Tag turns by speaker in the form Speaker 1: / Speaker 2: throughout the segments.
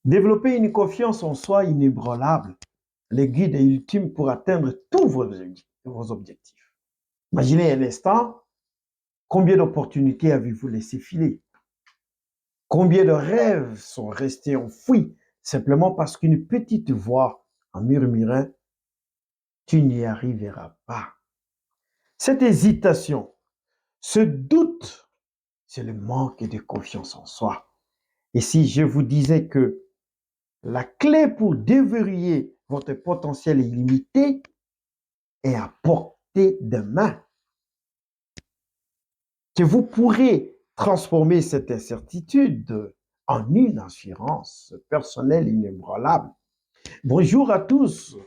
Speaker 1: Développer une confiance en soi inébranlable, le guide est ultime pour atteindre tous vos objectifs. Imaginez un instant, combien d'opportunités avez-vous laissé filer? Combien de rêves sont restés enfouis simplement parce qu'une petite voix en murmurant, tu n'y arriveras pas. Cette hésitation, ce doute, c'est le manque de confiance en soi. Et si je vous disais que la clé pour déverrouiller votre potentiel illimité est à portée de main, que vous pourrez transformer cette incertitude en une assurance personnelle inébranlable. Bonjour à tous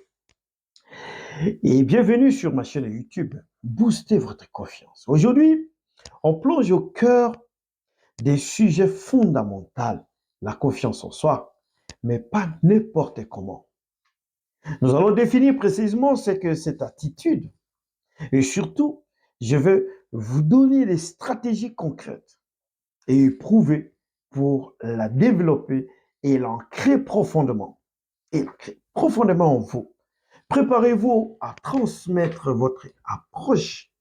Speaker 1: et bienvenue sur ma chaîne YouTube. Boostez votre confiance. Aujourd'hui, on plonge au cœur des sujets fondamentaux, la confiance en soi, mais pas n'importe comment. Nous allons définir précisément ce que cette attitude. Et surtout, je vais vous donner des stratégies concrètes et éprouvées pour la développer et l'ancrer profondément. Et l'ancrer profondément en vous. Préparez-vous à transmettre votre approche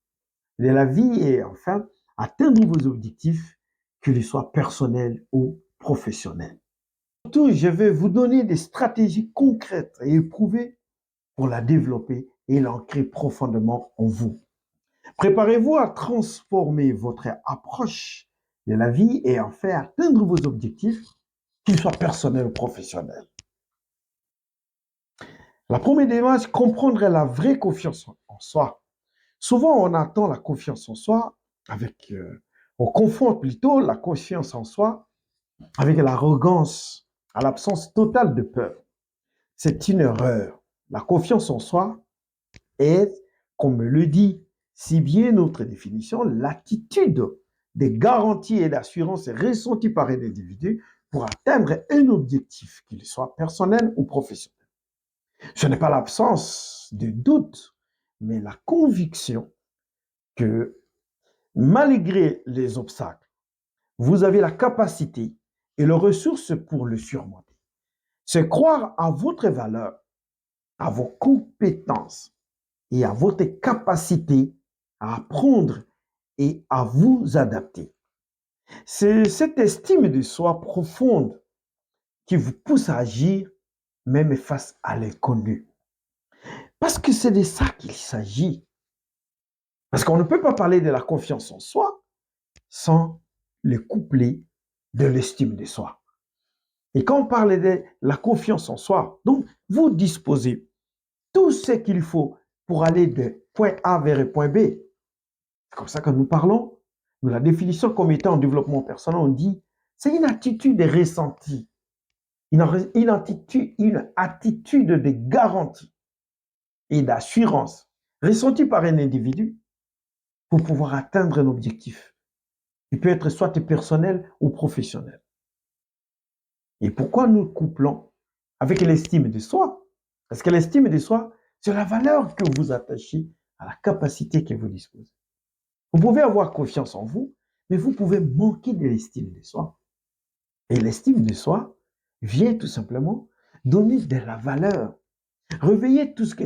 Speaker 1: de la vie et enfin atteindre vos objectifs, qu'ils soient personnels ou professionnels. Surtout, je vais vous donner des stratégies concrètes et éprouvées pour la développer et l'ancrer profondément en vous. Préparez-vous à transformer votre approche de la vie et en faire atteindre vos objectifs, qu'ils soient personnels ou professionnels. La première démarche, comprendre la vraie confiance en soi. Souvent, on attend la confiance en soi avec, on confond plutôt la confiance en soi avec l'arrogance, à l'absence totale de peur. C'est une erreur. La confiance en soi est, comme le dit si bien notre définition, l'attitude des garanties et d'assurance ressenties par un individu pour atteindre un objectif, qu'il soit personnel ou professionnel. Ce n'est pas l'absence de doute, mais la conviction que malgré les obstacles, vous avez la capacité et les ressources pour le surmonter. C'est croire à votre valeur, à vos compétences et à votre capacité à apprendre et à vous adapter. C'est cette estime de soi profonde qui vous pousse à agir même face à l'inconnu. Parce que c'est de ça qu'il s'agit. Parce qu'on ne peut pas parler de la confiance en soi sans le coupler de l'estime de soi. Et quand on parle de la confiance en soi, donc vous disposez tout ce qu'il faut pour aller de point A vers le point B. C'est comme ça que nous parlons. Nous la définissons comme étant en développement personnel, on dit c'est une attitude ressentie, une attitude de garantie et d'assurance ressentie par un individu pour pouvoir atteindre un objectif. Il peut être soit personnel ou professionnel. Et pourquoi nous couplons avec l'estime de soi? Parce que l'estime de soi, c'est la valeur que vous attachez à la capacité que vous disposez. Vous pouvez avoir confiance en vous, mais vous pouvez manquer de l'estime de soi. Et l'estime de soi vient tout simplement donner de la valeur. Réveiller tout ce que,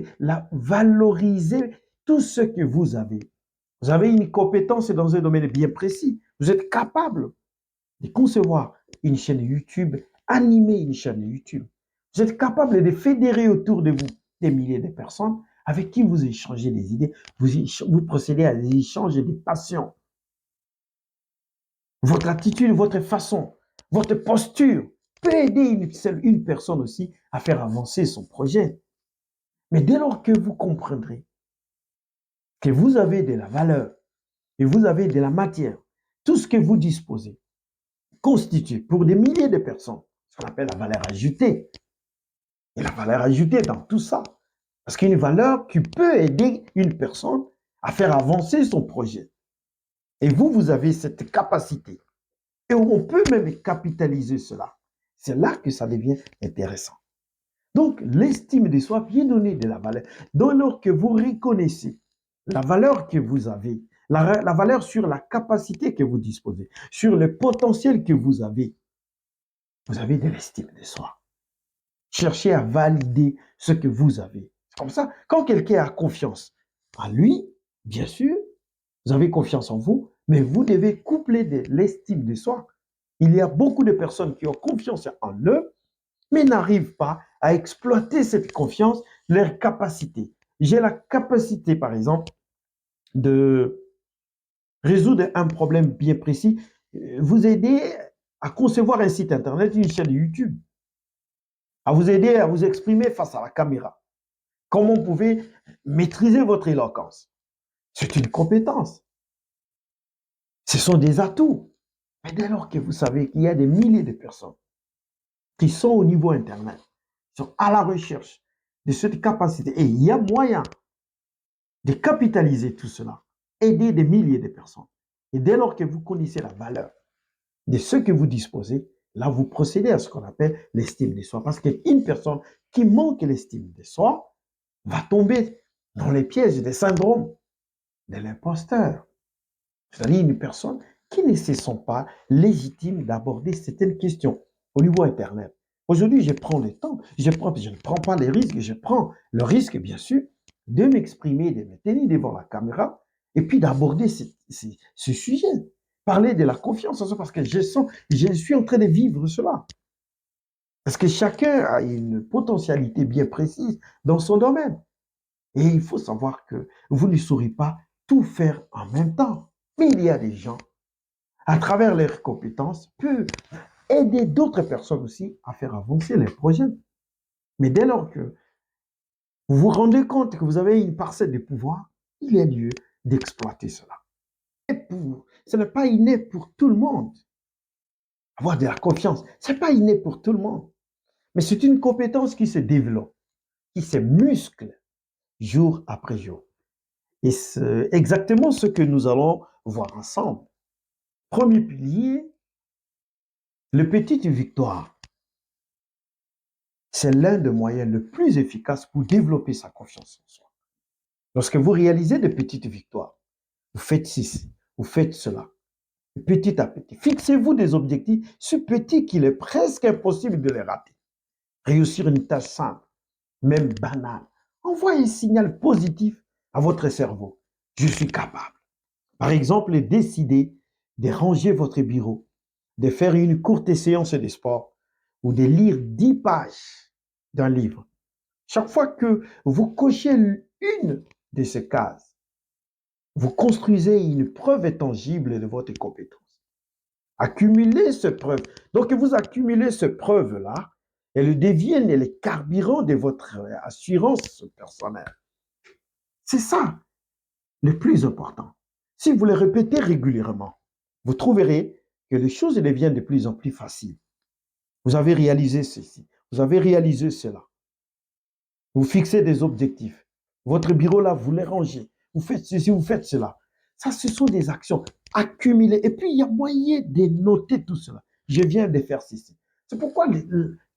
Speaker 1: valoriser tout ce que vous avez. Vous avez une compétence dans un domaine bien précis. Vous êtes capable de concevoir une chaîne YouTube, animer une chaîne YouTube. Vous êtes capable de fédérer autour de vous des milliers de personnes avec qui vous échangez des idées, vous procédez à des échanges et des passions. Votre attitude, votre façon, votre posture peut aider une personne aussi à faire avancer son projet. Mais dès lors que vous comprendrez que vous avez de la valeur et vous avez de la matière, tout ce que vous disposez constitue pour des milliers de personnes ce qu'on appelle la valeur ajoutée. Et la valeur ajoutée dans tout ça, parce qu'il y a une valeur qui peut aider une personne à faire avancer son projet. Et vous avez cette capacité. Et on peut même capitaliser cela. C'est là que ça devient intéressant. Donc, l'estime de soi vient donner de la valeur. Dès lors que vous reconnaissez la valeur que vous avez, la valeur sur la capacité que vous disposez, sur le potentiel que vous avez, vous avez de l'estime de soi. Cherchez à valider ce que vous avez. C'est comme ça, quand quelqu'un a confiance en lui, bien sûr, vous avez confiance en vous, mais vous devez coupler de l'estime de soi. Il y a beaucoup de personnes qui ont confiance en eux, mais n'arrivent pas à exploiter cette confiance, leur capacité. J'ai la capacité, par exemple, de résoudre un problème bien précis, vous aider à concevoir un site Internet, une chaîne YouTube, à vous aider à vous exprimer face à la caméra. Comment vous pouvez maîtriser votre éloquence? C'est une compétence. Ce sont des atouts. Mais dès lors que vous savez qu'il y a des milliers de personnes qui sont au niveau Internet, qui sont à la recherche de cette capacité, et il y a moyen de capitaliser tout cela, aider des milliers de personnes. Et dès lors que vous connaissez la valeur de ce que vous disposez, là, vous procédez à ce qu'on appelle l'estime de soi. Parce qu'une personne qui manque l'estime de soi va tomber dans les pièges des syndromes de l'imposteur. C'est-à-dire une personne qui ne se sent pas légitime d'aborder certaines questions au niveau Internet. Aujourd'hui, je prends le temps, je ne prends pas les risques, je prends le risque, bien sûr, de m'exprimer, de me tenir devant la caméra et puis d'aborder ce sujet. Parler de la confiance en soi parce que je suis en train de vivre cela. Parce que chacun a une potentialité bien précise dans son domaine. Et il faut savoir que vous ne saurez pas tout faire en même temps. Mais il y a des gens, à travers leurs compétences, peuvent aider d'autres personnes aussi à faire avancer les projets. Mais dès lors que vous vous rendez compte que vous avez une parcelle de pouvoir, il y a lieu d'exploiter cela. Ce n'est pas inné pour tout le monde. Avoir de la confiance, ce n'est pas inné pour tout le monde. Mais c'est une compétence qui se développe, qui se muscle jour après jour. Et c'est exactement ce que nous allons voir ensemble. Premier pilier, le petite victoire. C'est l'un des moyens les plus efficaces pour développer sa confiance en soi. Lorsque vous réalisez de petites victoires, vous faites ceci, vous faites cela, petit à petit. Fixez-vous des objectifs si petits qu'il est presque impossible de les rater. Réussir une tâche simple, même banale, envoie un signal positif à votre cerveau. Je suis capable. Par exemple, décider de ranger votre bureau, de faire une courte séance de sport ou de lire 10 pages d'un livre. Chaque fois que vous cochez une de ces cases, vous construisez une preuve tangible de votre compétence. Accumulez ces preuves. Donc, vous accumulez ces preuves-là, elles deviennent les carburants de votre assurance personnelle. C'est ça le plus important. Si vous les répétez régulièrement, vous trouverez que les choses deviennent de plus en plus faciles. Vous avez réalisé ceci, vous avez réalisé cela. Vous fixez des objectifs. Votre bureau là, vous les rangez. Vous faites ceci, vous faites cela. Ça, ce sont des actions accumulées. Et puis, il y a moyen de noter tout cela. Je viens de faire ceci. C'est pourquoi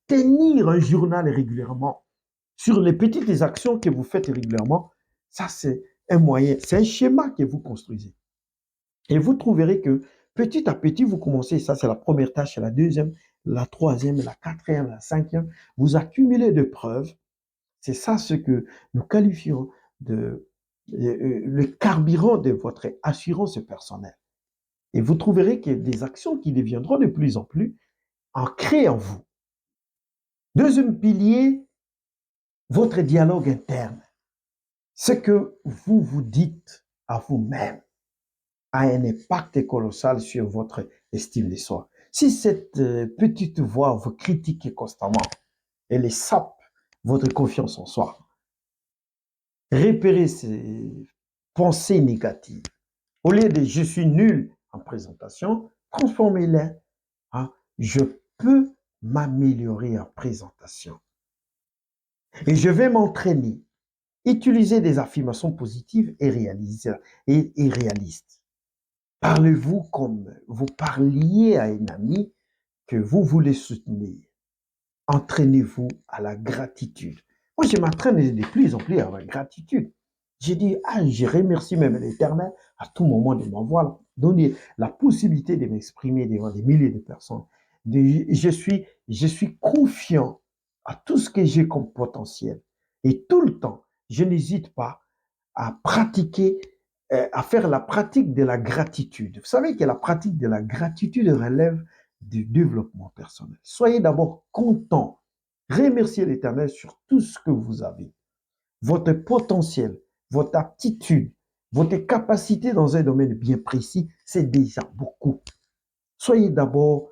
Speaker 1: tenir un journal régulièrement sur les petites actions que vous faites régulièrement, ça, c'est un moyen, c'est un schéma que vous construisez. Et vous trouverez que petit à petit, vous commencez, ça c'est la première tâche, la deuxième, la troisième, la quatrième, la cinquième, vous accumulez de preuves. C'est ça ce que nous qualifions de le carburant de votre assurance personnelle. Et vous trouverez qu'il y a des actions qui deviendront de plus en plus ancrées en vous. Deuxième pilier, votre dialogue interne. Ce que vous vous dites à vous-même a un impact colossal sur votre estime de soi. Si cette petite voix vous critique constamment, elle sape votre confiance en soi. Repérez ces pensées négatives. Au lieu de je suis nul en présentation, transformez-les en je peux m'améliorer en présentation. Et je vais m'entraîner. Utilisez des affirmations positives et réalistes. Parlez-vous comme vous parliez à un ami que vous voulez soutenir. Entraînez-vous à la gratitude. Moi, je m'entraîne de plus en plus à la gratitude. J'ai dit, je remercie même l'Éternel à tout moment de m'avoir donné la possibilité de m'exprimer devant des milliers de personnes. Je suis confiant à tout ce que j'ai comme potentiel. Et tout le temps, je n'hésite pas à pratiquer, à faire la pratique de la gratitude. Vous savez que la pratique de la gratitude relève du développement personnel. Soyez d'abord content. Remerciez l'Éternel sur tout ce que vous avez. Votre potentiel, votre aptitude, votre capacité dans un domaine bien précis, c'est déjà beaucoup. Soyez d'abord,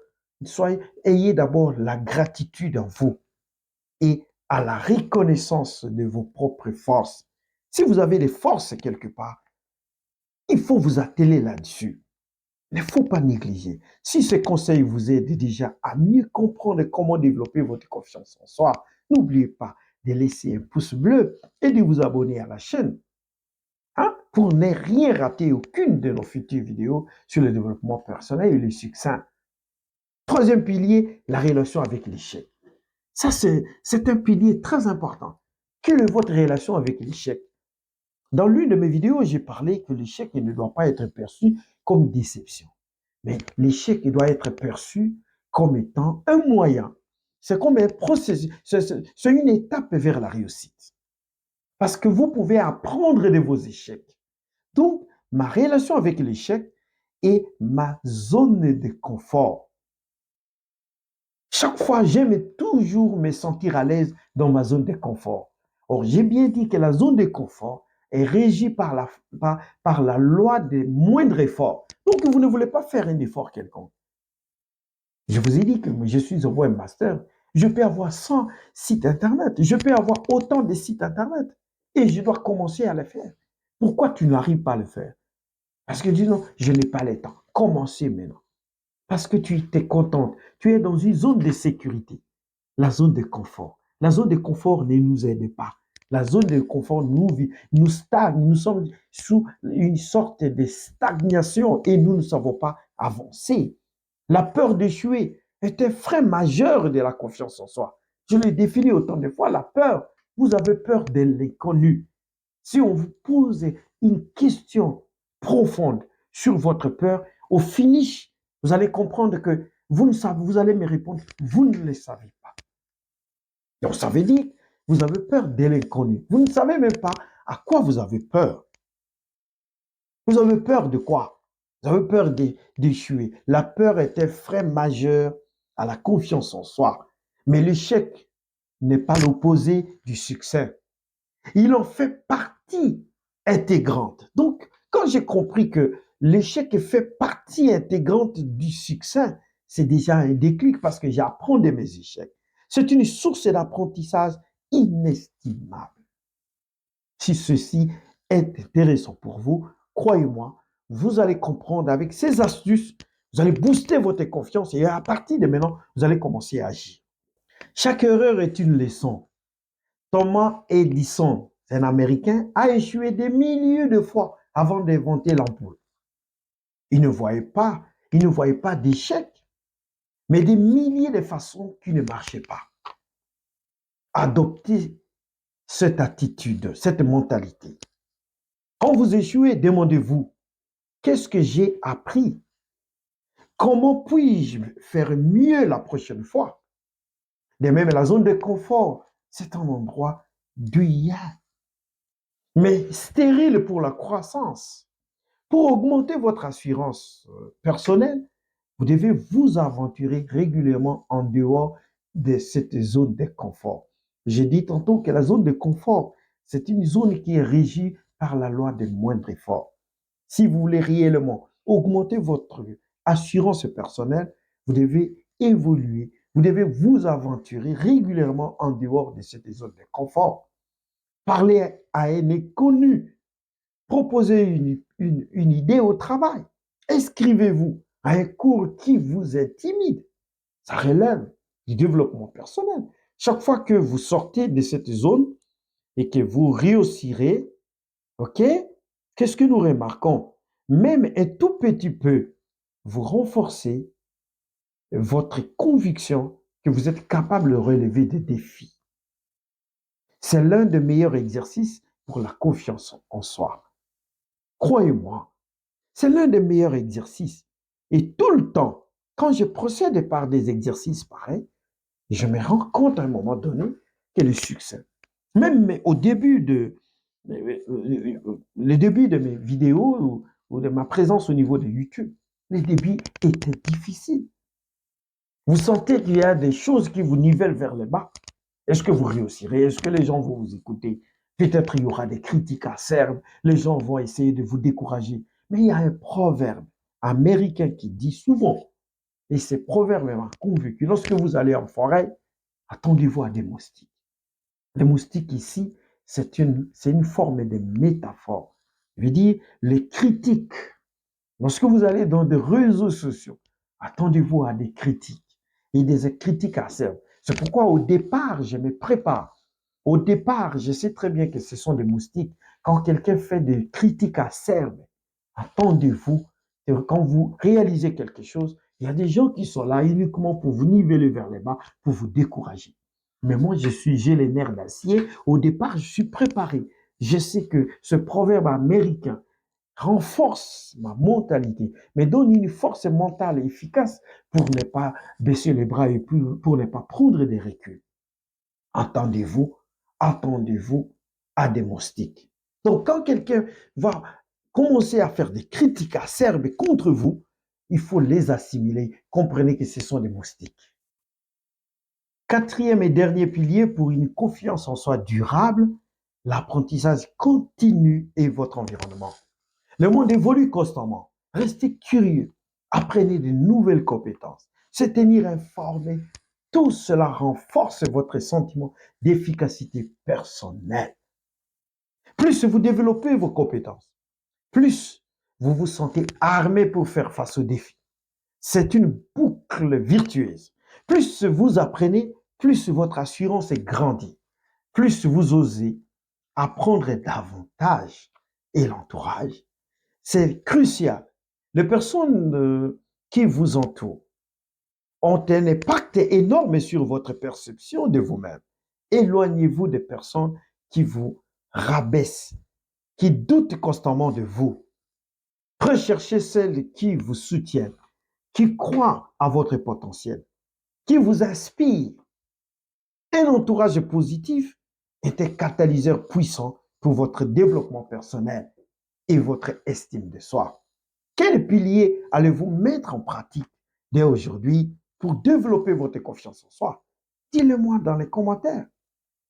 Speaker 1: ayez d'abord la gratitude en vous et à la reconnaissance de vos propres forces. Si vous avez des forces quelque part, il faut vous atteler là-dessus. Il ne faut pas négliger. Si ce conseil vous aide déjà à mieux comprendre comment développer votre confiance en soi, n'oubliez pas de laisser un pouce bleu et de vous abonner à la chaîne, hein, pour ne rien rater aucune de nos futures vidéos sur le développement personnel et le succès. Troisième pilier, la relation avec l'échec. Ça, c'est un pilier très important. Quelle est votre relation avec l'échec? Dans l'une de mes vidéos, j'ai parlé que l'échec ne doit pas être perçu comme une déception. Mais l'échec doit être perçu comme étant un moyen. C'est comme un processus, c'est une étape vers la réussite. Parce que vous pouvez apprendre de vos échecs. Donc, ma relation avec l'échec est ma zone de confort. Chaque fois, j'aime toujours me sentir à l'aise dans ma zone de confort. Or, j'ai bien dit que la zone de confort est régie par la loi des moindres efforts. Donc, vous ne voulez pas faire un effort quelconque. Je vous ai dit que je suis un webmaster. Je peux avoir 100 sites Internet. Je peux avoir autant de sites Internet. Et je dois commencer à le faire. Pourquoi tu n'arrives pas à le faire? Parce que dis non, je n'ai pas le temps. Commencez maintenant. Parce que tu es contente. Tu es dans une zone de sécurité, la zone de confort. La zone de confort ne nous aide pas. La zone de confort nous stagne. Nous sommes sous une sorte de stagnation et nous ne savons pas avancer. La peur d'échouer est un frein majeur de la confiance en soi. Je l'ai défini autant de fois. La peur, vous avez peur de l'inconnu. Si on vous pose une question profonde sur votre peur, au finish, vous allez comprendre que vous ne savez, vous allez me répondre, vous ne le savez pas. Donc, ça veut dire, vous avez peur de l'inconnu. Vous ne savez même pas à quoi vous avez peur. Vous avez peur de quoi? Vous avez peur d'échouer. La peur est un frein majeur à la confiance en soi. Mais l'échec n'est pas l'opposé du succès. Il en fait partie intégrante. Donc, quand j'ai compris que l'échec fait partie intégrante du succès, c'est déjà un déclic parce que j'apprends de mes échecs. C'est une source d'apprentissage inestimable. Si ceci est intéressant pour vous, croyez-moi, vous allez comprendre avec ces astuces, vous allez booster votre confiance et à partir de maintenant, vous allez commencer à agir. Chaque erreur est une leçon. Thomas Edison, un Américain, a échoué des milliers de fois avant d'inventer l'ampoule. Il ne voyait pas d'échecs, mais des milliers de façons qui ne marchaient pas. Adoptez cette attitude, cette mentalité. Quand vous échouez, demandez-vous, qu'est-ce que j'ai appris? Comment puis-je faire mieux la prochaine fois? De même, la zone de confort, c'est un endroit douillet, mais stérile pour la croissance. Pour augmenter votre assurance personnelle, vous devez vous aventurer régulièrement en dehors de cette zone de confort. J'ai dit tantôt que la zone de confort, c'est une zone qui est régie par la loi des moindres efforts. Si vous voulez réellement augmenter votre assurance personnelle, vous devez évoluer, vous devez vous aventurer régulièrement en dehors de cette zone de confort. Parler à un inconnu, proposer une idée au travail, inscrivez-vous à un cours qui vous intimide. Ça relève du développement personnel. Chaque fois que vous sortez de cette zone et que vous réussirez, OK, qu'est-ce que nous remarquons? Même un tout petit peu, vous renforcez votre conviction que vous êtes capable de relever des défis. C'est l'un des meilleurs exercices pour la confiance en soi. Croyez-moi, c'est l'un des meilleurs exercices. Et tout le temps, quand je procède par des exercices pareils, je me rends compte à un moment donné que le succès, même au début le début de mes vidéos ou de ma présence au niveau de YouTube, les débuts étaient difficiles. Vous sentez qu'il y a des choses qui vous nivellent vers le bas. Est-ce que vous réussirez? Est-ce que les gens vont vous écouter? Peut-être il y aura des critiques acerbes, les gens vont essayer de vous décourager. Mais il y a un proverbe américain qui dit souvent, et ce proverbe m'a convaincu, lorsque vous allez en forêt, attendez-vous à des moustiques. Les moustiques ici, c'est une forme de métaphore. Je veux dire, les critiques, lorsque vous allez dans des réseaux sociaux, attendez-vous à des critiques et des critiques acerbes. C'est pourquoi au départ, je me prépare. Au départ, je sais très bien que ce sont des moustiques. Quand quelqu'un fait des critiques acerbes, attendez-vous. Quand vous réalisez quelque chose, il y a des gens qui sont là uniquement pour vous niveler vers les bas, pour vous décourager. Mais moi, j'ai les nerfs d'acier. Au départ, je suis préparé. Je sais que ce proverbe américain renforce ma mentalité, me donne une force mentale efficace pour ne pas baisser les bras et pour ne pas prendre des reculs. Attendez-vous, attendez-vous à des moustiques. Donc, quand quelqu'un va commencer à faire des critiques acerbes contre vous, il faut les assimiler. Comprenez que ce sont des moustiques. Quatrième et dernier pilier pour une confiance en soi durable, l'apprentissage continu et votre environnement. Le monde évolue constamment. Restez curieux. Apprenez de nouvelles compétences. Se tenir informé. Tout cela renforce votre sentiment d'efficacité personnelle. Plus vous développez vos compétences, plus vous vous sentez armé pour faire face aux défis. C'est une boucle virtueuse. Plus vous apprenez, plus votre assurance est grandie. Plus vous osez apprendre davantage. Et l'entourage, c'est crucial. Les personnes qui vous entourent ont un impact énorme sur votre perception de vous-même. Éloignez-vous des personnes qui vous rabaissent, qui doutent constamment de vous. Recherchez celles qui vous soutiennent, qui croient à votre potentiel, qui vous inspirent. Un entourage positif est un catalyseur puissant pour votre développement personnel et votre estime de soi. Quel pilier allez-vous mettre en pratique dès aujourd'hui pour développer votre confiance en soi? Dites-le-moi dans les commentaires.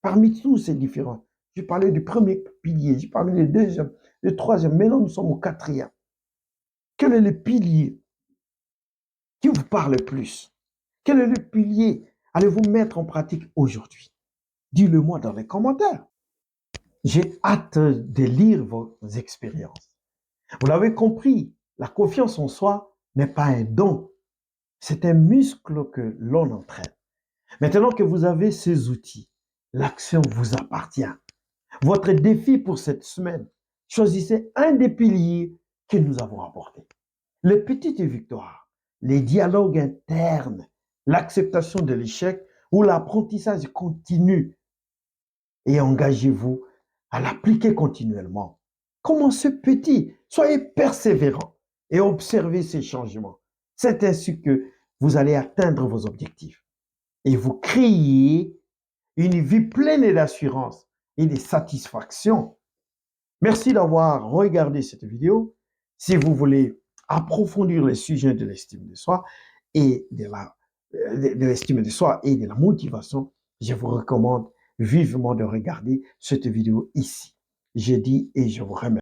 Speaker 1: Parmi tous ces différents, j'ai parlé du premier pilier, j'ai parlé du deuxième, du troisième, maintenant nous sommes au quatrième. Quel est le pilier qui vous parle le plus? Quel est le pilier allez-vous mettre en pratique aujourd'hui? Dites-le-moi dans les commentaires. J'ai hâte de lire vos expériences. Vous l'avez compris, la confiance en soi n'est pas un don, c'est un muscle que l'on entraîne. Maintenant que vous avez ces outils, l'action vous appartient. Votre défi pour cette semaine, choisissez un des piliers que nous avons abordés. Les petites victoires, les dialogues internes, l'acceptation de l'échec ou l'apprentissage continu et engagez-vous à l'appliquer continuellement. Commencez petit, soyez persévérant et observez ces changements. C'est ainsi que vous allez atteindre vos objectifs et vous créez une vie pleine d'assurance et de satisfaction. Merci d'avoir regardé cette vidéo. Si vous voulez approfondir les sujets de l'estime de soi et de l'estime de soi et de la motivation, je vous recommande vivement de regarder cette vidéo ici. Je dis et je vous remercie.